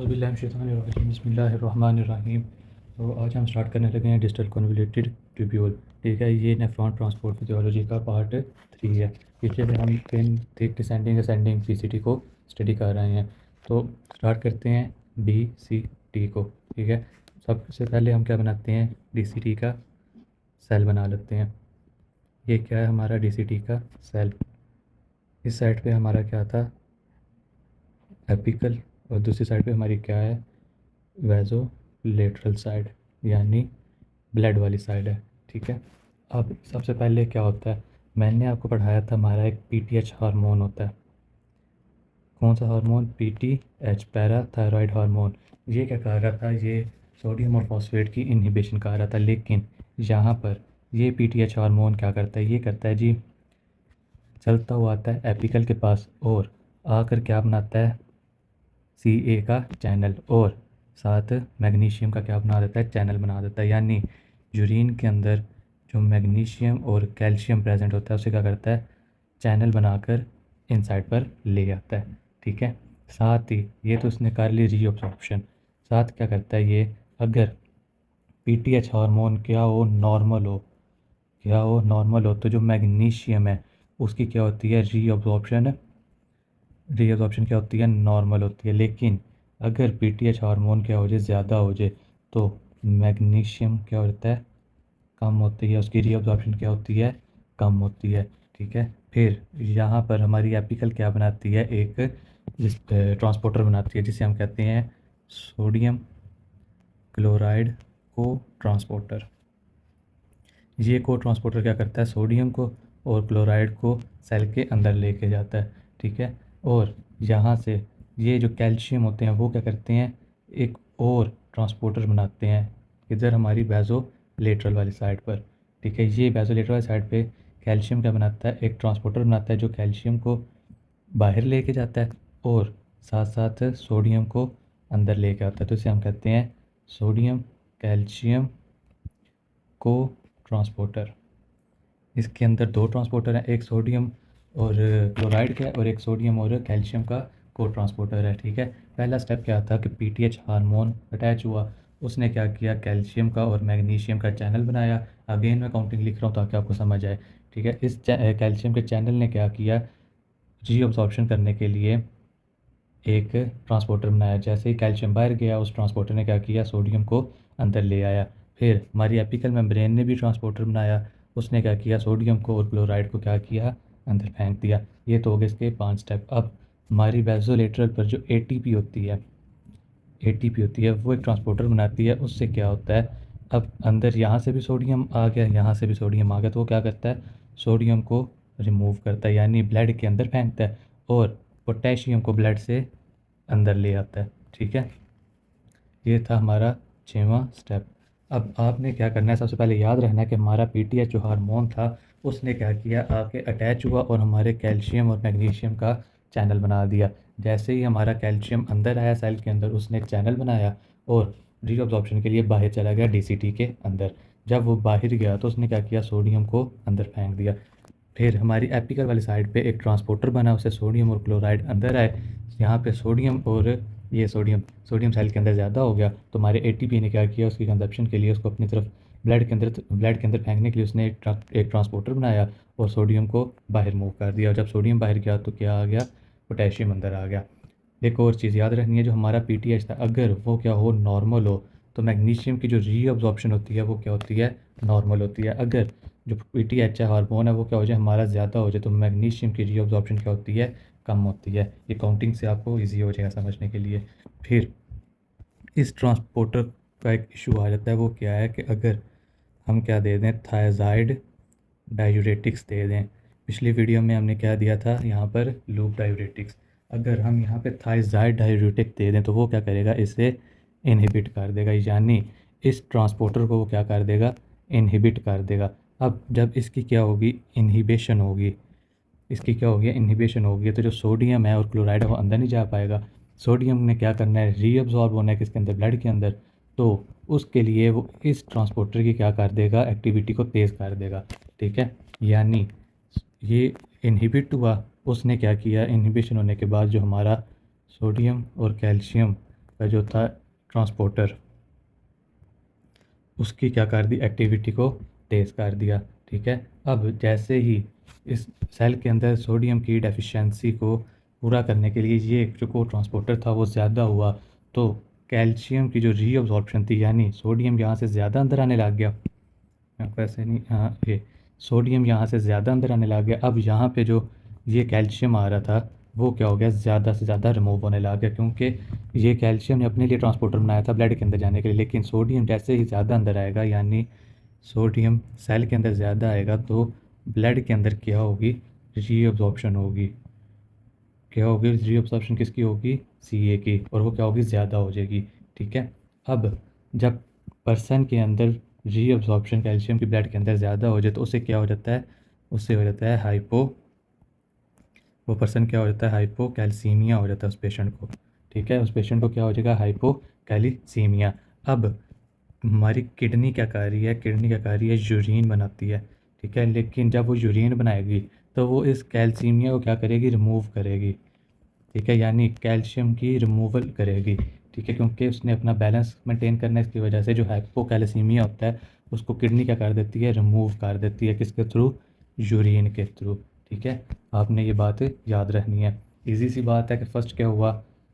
बिस्मिल्लाहिर्रहमानिर्रहीम। तो आज हम स्टार्ट करने लगे हैं डिजिटल कन्वोल्यूटेड ट्यूब्यूल। ठीक है, ये नेफ्रॉन ट्रांसपोर्ट फिजियोलॉजी का पार्ट 3 है। पीछे में हम pin thick descending ascending PCT को स्टडी कर रहे हैं। तो स्टार्ट करते हैं डीसीटी को। ठीक है, सबसे पहले हम क्या बनाते हैं, डीसीटी का सेल बना लेते हैं। ये क्या है, हमारा डीसीटी का सेल। इस साइड पे हमारा क्या था, एपिकल, और दूसरी साइड पे हमारी क्या है, वैजो लेटरल साइड, यानी ब्लड वाली साइड है। ठीक है, अब सबसे पहले क्या होता है, मैंने आपको पढ़ाया था हमारा एक पीटीएच हार्मोन होता है। कौन सा हार्मोन, पीटीएच, पैराथायरॉयड हार्मोन। ये क्या कह रहा था, ये सोडियम और फॉस्फेट की इनहिबिशन कह रहा था। लेकिन यहाँ पर ये पीटीएच हार्मोन क्या करता है, ये करता है जी, चलता हुआ आता है एपिकल के पास और आकर क्या बनाता है, सी का चैनल, और साथ मैग्नीशियम का क्या बना देता है, चैनल बना देता है। यानी यूरिन के अंदर जो मैग्नीशियम और कैल्शियम प्रेजेंट होता है उसे क्या करता है, चैनल बनाकर इनसाइड पर ले आता है। ठीक है, साथ ही ये तो उसने कर ली रीअब्जॉर्प्शन। साथ क्या करता है ये, अगर पीटीएच हार्मोन क्या हो, नॉर्मल हो, क्या हो, नॉर्मल हो, तो जो मैग्नीशियम है उसकी क्या होती है, रीअब्जॉर्प्शन। रीअब्जॉर्प्शन क्या होती है, नॉर्मल होती है। लेकिन अगर पीटीएच हार्मोन क्या हो जाए, ज़्यादा हो जाए, तो मैग्नीशियम क्या होता है, कम होती है, उसकी रीअब्जॉर्प्शन क्या होती है, कम होती है। ठीक है, फिर यहाँ पर हमारी एपिकल क्या बनाती है, एक जिस ट्रांसपोर्टर बनाती है जिसे हम कहते हैं सोडियम क्लोराइड को ट्रांसपोर्टर। ये को ट्रांसपोर्टर क्या करता है, सोडियम को और क्लोराइड को सेल के अंदर लेके जाता है। ठीक है, और यहाँ से ये जो कैल्शियम होते हैं वो क्या करते हैं, एक और ट्रांसपोर्टर बनाते हैं इधर हमारी वैजो लेटरल वाली साइड पर। ठीक है, ये वैजो लेटरल वाली साइड पे कैल्शियम क्या बनाता है, एक ट्रांसपोर्टर बनाता है जो कैल्शियम को बाहर लेके जाता है और साथ साथ सोडियम को अंदर लेके आता है। तो इसे हम कहते हैं सोडियम कैल्शियम को ट्रांसपोर्टर। इसके अंदर दो ट्रांसपोर्टर हैं, एक सोडियम और क्लोराइड का है और एक सोडियम और कैल्शियम का को ट्रांसपोर्टर है। ठीक है, पहला स्टेप क्या था कि पीटीएच हार्मोन अटैच हुआ, उसने क्या किया, कैल्शियम का और मैग्नीशियम का चैनल बनाया। अगेन मैं काउंटिंग लिख रहा हूँ ताकि आपको समझ आए। ठीक है, इस कैल्शियम के चैनल ने क्या किया, रीअब्जॉर्प्शन करने के लिए एक ट्रांसपोर्टर बनाया। जैसे ही कैल्शियम बाहर गया, उस ट्रांसपोर्टर ने क्या किया, सोडियम को अंदर ले आया। फिर हमारी एपिकल मेम्ब्रेन ने भी ट्रांसपोर्टर बनाया, उसने क्या किया, सोडियम को और क्लोराइड को क्या किया, अंदर फेंक दिया। ये तो हो गए इसके 5 स्टेप। अब हमारी वैजोलेटरल पर जो एटीपी होती है, एटीपी होती है वो एक ट्रांसपोर्टर बनाती है। उससे क्या होता है, अब अंदर यहाँ से भी सोडियम आ गया, यहाँ से भी सोडियम आ गया, तो वो क्या करता है, सोडियम को रिमूव करता है, यानी ब्लड के अंदर फेंकता है, और पोटेशियम को ब्लड से अंदर ले आता है। ठीक है, ये था हमारा 6वां स्टेप। अब आपने क्या करना है, सबसे पहले याद रखना है कि हमारा पीटीएच जो हार्मोन था उसने क्या किया, आके अटैच हुआ और हमारे कैल्शियम और मैग्नीशियम का चैनल बना दिया। जैसे ही हमारा कैल्शियम अंदर आया सेल के अंदर, उसने एक चैनल बनाया और रीअब्जॉर्प्शन के लिए बाहर चला गया डीसीटी के अंदर। जब वो बाहर गया तो उसने क्या किया, सोडियम को अंदर फेंक दिया। फिर हमारी एपिकल वाली साइड पे एक ट्रांसपोर्टर बना, उससे सोडियम और क्लोराइड अंदर आए। यहाँ पे सोडियम और ये सोडियम सेल के अंदर ज़्यादा हो गया, तो हमारे एटीपी ने क्या किया, उसकी कंजप्शन के लिए उसको अपनी तरफ ब्लड के अंदर फेंकने के लिए उसने एक ट्रांसपोर्टर बनाया और सोडियम को बाहर मूव कर दिया। और जब सोडियम बाहर गया तो क्या आ गया, पोटेशियम अंदर आ गया। एक और चीज़ याद रखनी है, जो हमारा पीटीएच था अगर वो क्या हो, नॉर्मल हो, तो मैग्नीशियम की जो रीअब्जॉर्प्शन होती है वो क्या होती है, नॉर्मल होती है। अगर जो पीटीएच है हार्मोन है वो क्या हो जाए, हमारा ज़्यादा हो जाए, तो मैग्नीशियम की रीअब्जॉर्प्शन क्या होती है, कम होती है। ये काउंटिंग से आपको ईजी हो जाएगा समझने के लिए। फिर इस ट्रांसपोर्टर का एक इशू आ जाता है, वो क्या है कि अगर हम क्या दे दें, थायजाइड डायूरेटिक्स दे दें। पिछली वीडियो में हमने क्या दिया था, यहाँ पर लूप डायूरेटिक्स। अगर हम यहाँ पे थायजाइड डायूरेटिक दे दें तो वो क्या करेगा, इसे इनहिबिट कर देगा, यानी इस ट्रांसपोर्टर को वो क्या कर देगा, इनहिबिट कर देगा। अब जब इसकी क्या होगी, इनहिबिशन होगी, इसकी क्या होगी, इनहिबिशन होगी, तो जो सोडियम है और क्लोराइड है वो अंदर नहीं जा पाएगा। सोडियम ने क्या करना है, रीअब्जॉर्ब होना है किसके अंदर, ब्लड के अंदर। तो उसके लिए वो इस ट्रांसपोर्टर की क्या कर देगा, एक्टिविटी को तेज़ कर देगा। ठीक है, यानी ये इनहिबिट हुआ, उसने क्या किया, इनहिबिशन होने के बाद जो हमारा सोडियम और कैल्शियम का जो था ट्रांसपोर्टर, उसकी क्या कर दी, एक्टिविटी को तेज़ कर दिया। ठीक है, अब जैसे ही इस सेल के अंदर सोडियम की डेफिशिएंसी को पूरा करने के लिए ये जो को ट्रांसपोर्टर था वो ज़्यादा हुआ, तो कैल्शियम की जो रीअब्जॉर्प्शन थी, यानी सोडियम यहाँ से ज़्यादा अंदर आने लग गया। आपको ऐसे नहीं, हाँ, ये सोडियम यहाँ से ज़्यादा अंदर आने लग गया। अब यहाँ पे जो ये कैल्शियम आ रहा था वो क्या हो गया, ज़्यादा से ज़्यादा रिमूव होने लग गया, क्योंकि ये कैल्शियम ने अपने लिए ट्रांसपोर्टर बनाया था ब्लड के अंदर जाने के लिए। लेकिन सोडियम जैसे ही ज़्यादा अंदर आएगा, यानी सोडियम सेल के अंदर ज़्यादा आएगा, तो ब्लड के अंदर क्या होगी, रीअब्जॉर्प्शन होगी। क्या होगी, रीअब्जॉर्प्शन किसकी होगी, सी की, और वो क्या होगी, ज़्यादा हो जाएगी। ठीक है, अब जब पर्सन के अंदर रीअब्जॉर्प्शन कैल्शियम की ब्लड के अंदर ज़्यादा हो जाए तो उससे क्या हो जाता है, उससे हो जाता है हाइपो, वो पर्सन क्या हो जाता है, हाइपोकैल्सीमिया हो जाता है उस पेशेंट को। ठीक है, उस पेशेंट को क्या हो जाएगा, हाइपोकैल्सीमिया। अब हमारी किडनी क्या कर रही है, किडनी क्या कर रही है, यूरिन बनाती है। ठीक है, लेकिन जब वो यूरिन बनाएगी तो वो इस कैल्सीमिया को क्या करेगी, रिमूव करेगी। ठीक है, यानी कैल्शियम की रिमूवल करेगी। ठीक है, क्योंकि उसने अपना बैलेंस मेंटेन करना है, इसकी वजह से जो हाइपोकैल्सीमिया होता है उसको किडनी क्या कर देती है, रिमूव कर देती है, किसके थ्रू, यूरिन के थ्रू। ठीक है, आपने ये बात याद रखनी है। इजी सी बात है कि फर्स्ट क्या हुआ,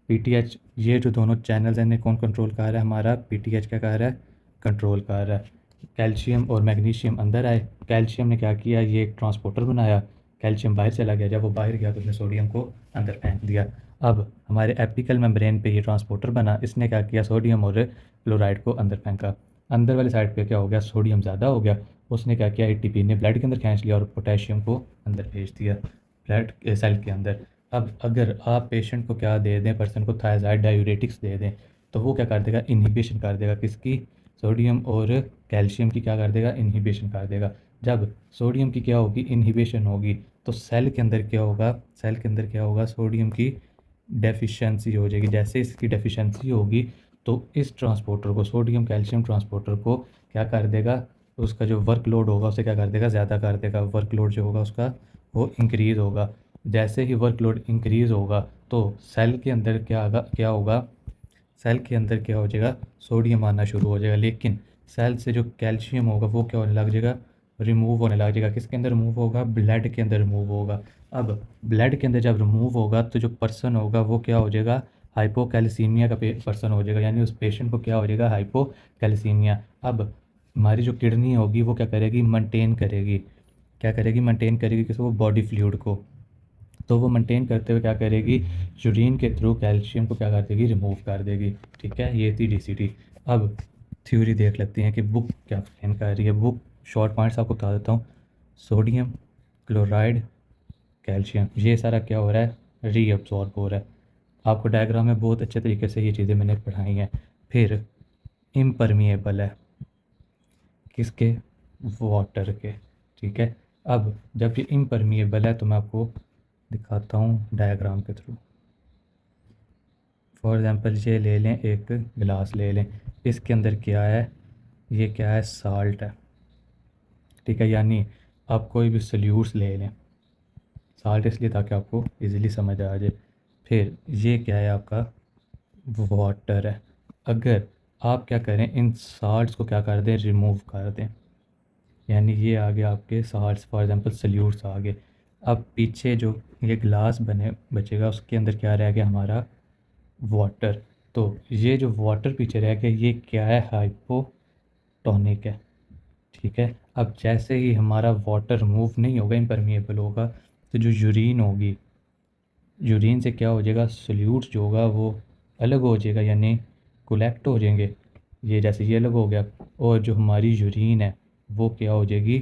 पीटीएच, ये जो दोनों चैनल्स हैं इन्हें कौन कंट्रोल कर रहा है, हमारा पीटीएच क्या कर रहा है, कंट्रोल कर रहा है। कैल्शियम और मैग्नीशियम अंदर आए, कैल्शियम ने क्या किया, ये एक ट्रांसपोर्टर बनाया, कैल्शियम बाहर चला गया, जब वो बाहर गया तो उसने सोडियम को अंदर फेंक दिया। अब हमारे एपिकल मेम्ब्रेन पे ये ट्रांसपोर्टर बना, इसने क्या किया, सोडियम और क्लोराइड को अंदर फेंका। अंदर वाली साइड पे क्या हो गया, सोडियम ज़्यादा हो गया, उसने क्या किया, एटीपी ने ब्लड के अंदर खींच लिया और पोटेशियम को अंदर भेज दिया ब्लड सेल के अंदर। अब अगर आप पेशेंट को क्या दे दें, पर्सन को थायराइड डायूरेटिक्स दे दें, तो वो क्या कर देगा, इनहिबिशन कर देगा, किसकी, सोडियम और कैल्शियम की क्या कर देगा, इनहिबिशन कर देगा। जब सोडियम की क्या होगी, इनहिबिशन होगी, तो सेल के अंदर क्या होगा, सेल के अंदर क्या होगा, सोडियम की डेफिशिएंसी हो जाएगी। जैसे इसकी डेफिशिएंसी होगी तो इस ट्रांसपोर्टर को, सोडियम कैल्शियम ट्रांसपोर्टर को क्या कर देगा, उसका जो वर्कलोड होगा उसे क्या कर देगा, ज़्यादा कर देगा, वर्कलोड जो होगा उसका वो इंक्रीज़ होगा। जैसे ही वर्कलोड इंक्रीज़ होगा तो सेल के अंदर क्या होगा, सेल के अंदर क्या हो जाएगा, सोडियम आना शुरू हो जाएगा। लेकिन सेल से जो कैल्शियम होगा वो क्या होने लग जाएगा, रिमूव होने लग जाएगा। किसके अंदर रिमूव होगा, ब्लड के अंदर रिमूव होगा। अब ब्लड के अंदर जब रिमूव होगा तो जो पर्सन होगा वो क्या हो जाएगा, हाइपोकैल्सीमिया का पर्सन हो जाएगा, यानी उस पेशेंट को क्या हो जाएगा, हाइपोकैल्सीमिया। अब हमारी जो किडनी होगी वो क्या करेगी, मेंटेन करेगी, क्या करेगी, मेंटेन करेगी किसको, बॉडी फ्लूइड को। तो वो मेंटेन करते हुए क्या करेगी, यूरिन के थ्रू कैल्शियम को क्या कर देगी, रिमूव कर देगी। ठीक है, ये थी डीसीटी। अब थ्योरी देख लेते हैं कि बुक क्या एक्सप्लेन कर रही है। बुक शॉर्ट पॉइंट्स आपको बता देता हूँ। सोडियम, क्लोराइड, कैल्शियम, ये सारा क्या हो रहा है, रीअब्सॉर्ब हो रहा है। आपको डायग्राम में बहुत अच्छे तरीके से ये चीज़ें मैंने पढ़ाई हैं। फिर इम्परमिएबल है, किसके, वाटर के। ठीक है, अब जब ये इम्परमिएबल है तो मैं आपको दिखाता हूँ डायग्राम के थ्रू। फॉर एग्ज़ाम्पल ये ले लें, एक गिलास ले लें, इसके अंदर क्या है, ये क्या है, साल्ट है। ठीक है, यानी आप कोई भी सल्यूट्स ले लें, साल्ट इसलिए ताकि आपको इजीली समझ आ जाए। फिर ये क्या है, आपका वाटर है। अगर आप क्या करें, इन साल्ट्स को क्या कर दें, रिमूव कर दें, यानी ये आ गए आपके साल्ट्स, फॉर एग्ज़ाम्पल सल्यूट्स आ गए। अब पीछे जो ये ग्लास बने बचेगा उसके अंदर क्या रह गया, हमारा वाटर। तो ये जो वाटर पीछे रह गया ये क्या है, हाइपोटोनिक है। ठीक है, अब जैसे ही हमारा वाटर मूव नहीं होगा, इम्परमिएबल होगा, तो जो यूरिन होगी, यूरिन से क्या हो जाएगा, सोल्यूट्स जो होगा वो अलग हो जाएगा, यानी कोलेक्ट हो जाएंगे। ये जैसे ये अलग हो गया, और जो हमारी यूरिन है वो क्या हो जाएगी,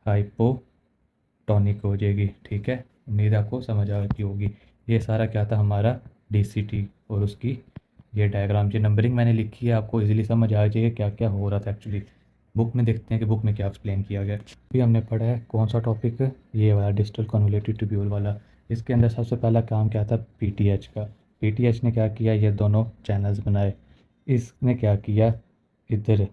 हाइपोटोनिक हो जाएगी। ठीक है, उम्मीद आपको समझ आ रही होगी। ये सारा क्या था, हमारा डीसीटी और उसकी ये डायग्राम, जो नंबरिंग मैंने लिखी है आपको इजीली समझ आ जाएगा क्या क्या हो रहा था एक्चुअली। बुक में देखते हैं कि बुक में क्या एक्सप्लेन किया गया। अभी हमने पढ़ा है कौन सा टॉपिक, ये वाला डिजिटल कन्वोल्यूटिव ट्यूब्यूल वाला। इसके अंदर सबसे पहला काम क्या था, पीटीएच का। पीटीएच ने क्या किया, ये दोनों चैनल्स बनाए। इसने क्या किया, इधर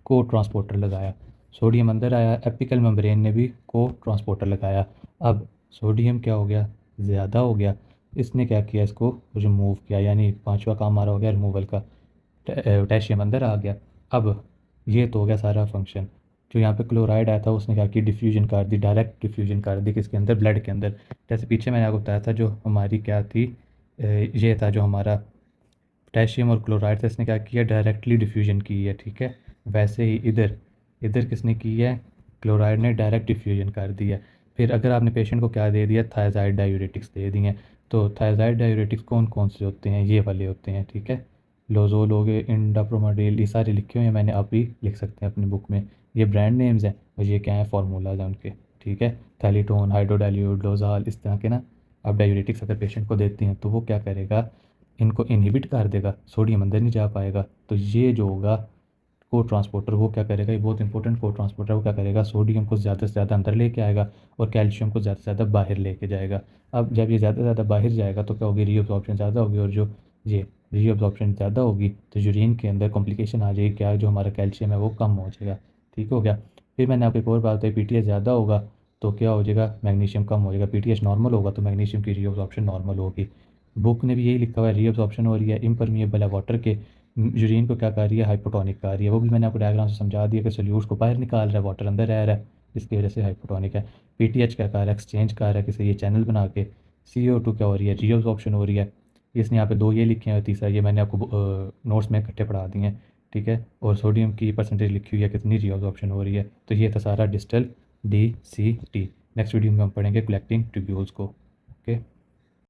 को ट्रांसपोर्टर लगाया, सोडियम अंदर आया, एपिकल मेम्ब्रेन ने भी को ट्रांसपोर्टर लगाया। अब सोडियम क्या हो गया, ज़्यादा हो गया, इसने क्या किया, इसको रिमूव किया, यानी पांचवा काम हमारा हो गया रिमूवल का। पोटेशियम अंदर आ गया। अब ये तो हो गया सारा फंक्शन। जो यहाँ पे क्लोराइड आया था उसने क्या किया, डिफ्यूजन कर दी, डायरेक्ट डिफ्यूजन कर दी किसके अंदर, ब्लड के अंदर। जैसे पीछे मैंने आपको बताया था जो हमारी क्या थी, ये था जो हमारा पोटेशियम और क्लोराइड था, इसने क्या किया, डायरेक्टली डिफ्यूजन की है, ठीक है। वैसे ही इधर इधर किसने की है, क्लोराइड ने डायरेक्ट डिफ्यूजन कर दिया। फिर अगर आपने पेशेंट को क्या दे दिया, थायजाइड डायूरेटिक्स दे दिए हैं, तो थायजाइड डायूरेटिक्स कौन कौन से होते हैं, ये वाले होते हैं, ठीक है। लोजोल हो गए, इंडाप्रोमाडेल, ये सारे लिखे हुए हैं मैंने, आप भी लिख सकते हैं अपनी बुक में। ये ब्रांड नेम्स हैं और ये क्या है, फार्मूलाज हैं उनके, ठीक है। थैलीटोन, हाइड्रोडाइल्यूट, लोजाल, इस तरह के ना। आप डायूरेटिक्स अगर पेशेंट को देती हैं तो वो क्या करेगा, इनको इनहिबिट कर देगा, सोडियम अंदर नहीं जा पाएगा। तो ये जो होगा को ट्रांसपोर्टर, वो क्या करेगा, ये बहुत इंपॉर्टेंट को ट्रांसपोर्टर, वो क्या करेगा, सोडियम को ज़्यादा से ज़्यादा अंदर लेके आएगा और कैल्शियम को ज़्यादा से ज़्यादा बाहर लेके जाएगा। अब जब ये ज़्यादा से ज़्यादा बाहर जाएगा तो क्या होगी, रीअब्जॉर्प्शन ज़्यादा होगी, और जो ये रीअब्जॉर्प्शन ज़्यादा होगी तो यूरिन के अंदर कॉम्प्लिकेशन आ जाएगी, क्या जो हमारा कैल्शियम है वो कम हो जाएगा, ठीक हो गया। फिर मैंने आपको एक और बात बताई, पीटीएच ज़्यादा होगा तो क्या हो जाएगा, मैग्नीशियम कम हो जाएगा। पीटीएच नॉर्मल होगा तो मैग्नीशियम की रीअब्जॉर्प्शन नॉर्मल होगी। बुक ने भी यही लिखा हुआ है, रीअब्जॉर्प्शन हो रही है, इम्परमिएबल है वाटर के, यूरिन को क्या कर रही है, हाइपोटोनिक कर रही है। वो भी मैंने आपको डायग्राम से समझा दिया कि सोल्यूट को बाहर निकाल रहा है, वाटर अंदर रह रहा है, इसकी वजह से हाइपोटोनिक है। पीटीएच क्या कर रहा है, एक्सचेंज कर रहा है किसी ये चैनल बना के। CO2 क्या हो रही है, रीअब्जॉर्प्शन हो रही है। इसने यहाँ पे दो ये लिखे हैं, तीसरा ये मैंने आपको नोट्स में इकट्ठे पढ़ा दिए हैं, ठीक है। और सोडियम की परसेंटेज लिखी हुई है कितनी रीअब्जॉर्प्शन हो रही है। तो ये था सारा डिस्टल DCT। नेक्स्ट वीडियो में हम पढ़ेंगे कलेक्टिंग ट्यूब्यूल्स को। ओके।